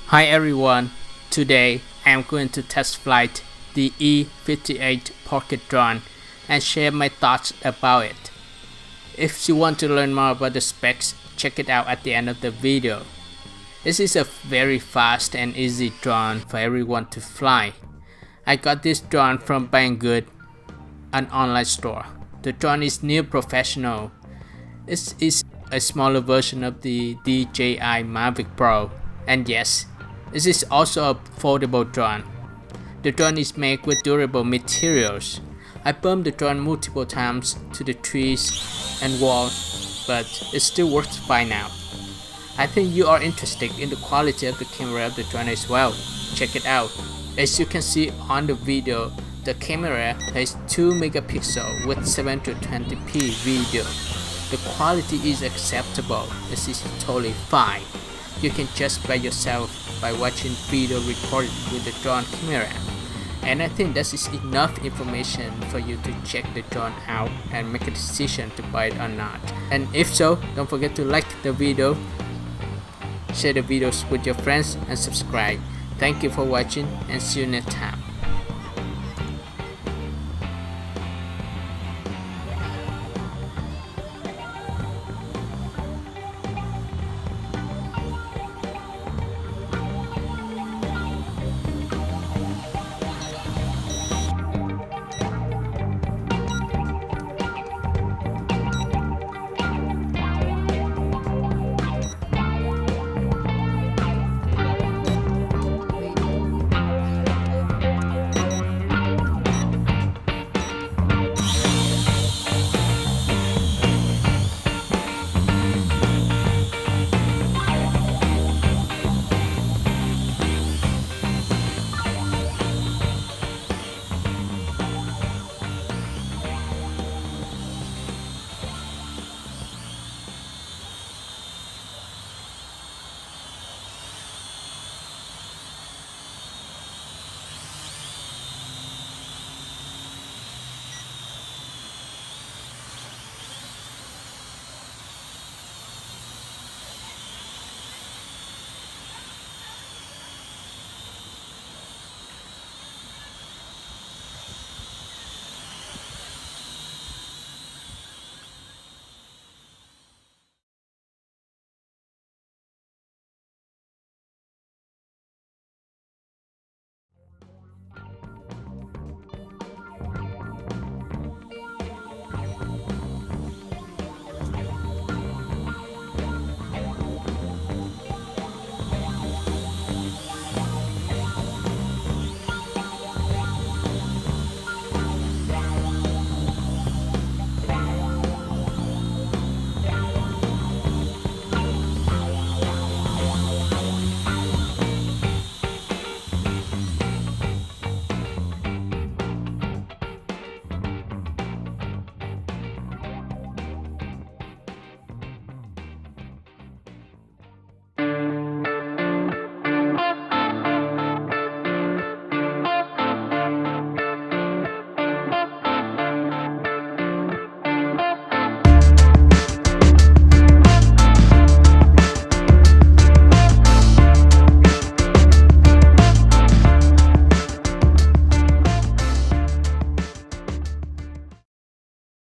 Hi everyone, today I am going to test flight the E58 pocket drone and share my thoughts about it. If you want to learn more about the specs, check it out at the end of the video. This is a very fast and easy drone for everyone to fly. I got this drone from Banggood, an online store. The drone is near professional. It is a smaller version of the DJI Mavic Pro, and yes, this is also a foldable drone. The drone is made with durable materials. I bumped the drone multiple times to the trees and walls, but it still works fine now. I think you are interested in the quality of the camera of the drone as well. Check it out. As you can see on the video, the camera has 2 megapixels with 720p video. The quality is acceptable. This is totally fine. You can judge by yourself by watching video recorded with the drone camera. And I think that is enough information for you to check the drone out and make a decision to buy it or not. And if so, don't forget to like the video, share the videos with your friends, and subscribe. Thank you for watching, and see you next time.